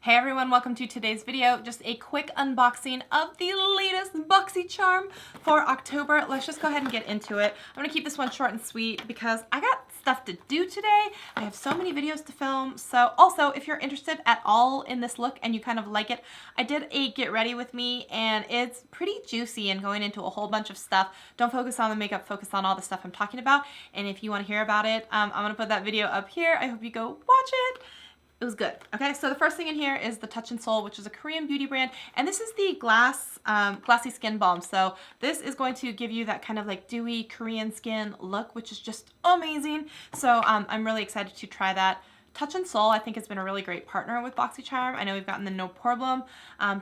Hey everyone, welcome to today's video. Just a quick unboxing of the latest BoxyCharm for October. Let's just go ahead and get into it. I'm gonna keep this one short and sweet because I got stuff to do today. I have so many videos to film. So also, if you're interested at all in this look and you kind of like it, I did a get ready with me and it's pretty juicy and going into a whole bunch of stuff. Don't focus on the makeup, focus on all the stuff I'm talking about. And if you want to hear about it, I'm gonna put that video up here. I hope you go watch it. It was good. Okay, so the first thing in here is the Touch and Soul, which is a Korean beauty brand, and this is the glassy skin balm. So this is going to give you that kind of like dewy Korean skin look, which is just amazing. So I'm really excited to try that. Touch and Soul, I think, has been a really great partner with BoxyCharm. I know we've gotten the No Problem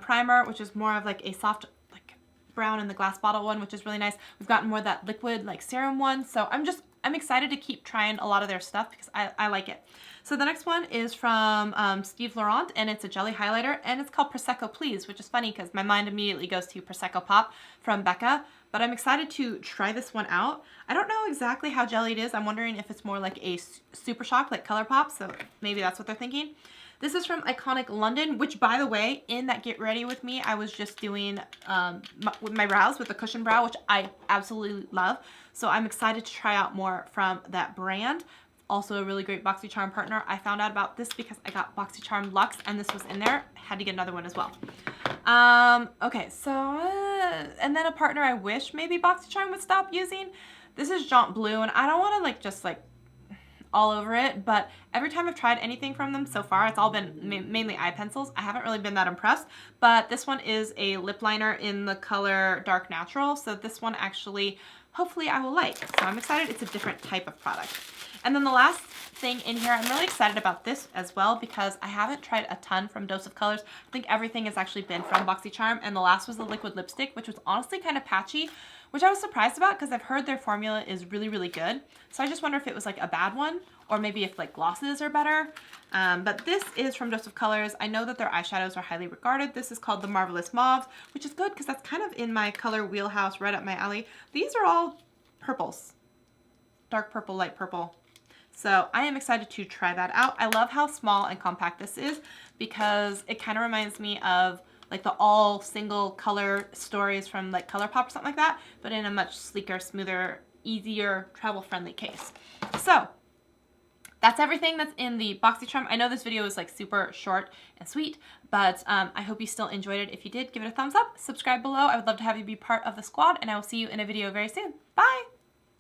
primer, which is more of like a soft like brown in the glass bottle one, which is really nice. We've gotten more of that liquid like serum one. So I'm excited to keep trying a lot of their stuff because I like it. So the next one is from Steve Laurent, and it's a jelly highlighter, and it's called Prosecco Please, which is funny because my mind immediately goes to Prosecco Pop from Becca, but I'm excited to try this one out. I don't know exactly how jelly it is. I'm wondering if it's more like a Super Shock, like ColourPop, so maybe that's what they're thinking. This is from Iconic London, which, by the way, in that Get Ready With Me, I was just doing with my brows with the cushion brow, which I absolutely love. So I'm excited to try out more from that brand. Also a really great BoxyCharm partner. I found out about this because I got BoxyCharm Luxe and this was in there. I had to get another one as well. Okay, so, and then a partner I wish maybe BoxyCharm would stop using. This is Jaunt Blue, and I don't want to just all over it, but every time I've tried anything from them so far, it's all been mainly eye pencils. I haven't really been that impressed, but this one is a lip liner in the color Dark Natural, so this one actually, hopefully I will like. So I'm excited. It's a different type of product. And then the last thing in here, I'm really excited about this as well because I haven't tried a ton from Dose of Colors. I think everything has actually been from BoxyCharm, and the last was the liquid lipstick, which was honestly kind of patchy, which I was surprised about because I've heard their formula is really, really good. So I just wonder if it was like a bad one or maybe if like glosses are better. But this is from Dose of Colors. I know that their eyeshadows are highly regarded. This is called the Marvelous Mauve, which is good because that's kind of in my color wheelhouse, right up my alley. These are all purples, dark purple, light purple. So I am excited to try that out. I love how small and compact this is because it kind of reminds me of like the all single color stories from like ColourPop or something like that, but in a much sleeker, smoother, easier, travel-friendly case. So that's everything that's in the BoxyCharm. I know this video is like super short and sweet, but I hope you still enjoyed it. If you did, give it a thumbs up, subscribe below. I would love to have you be part of the squad, and I will see you in a video very soon. Bye!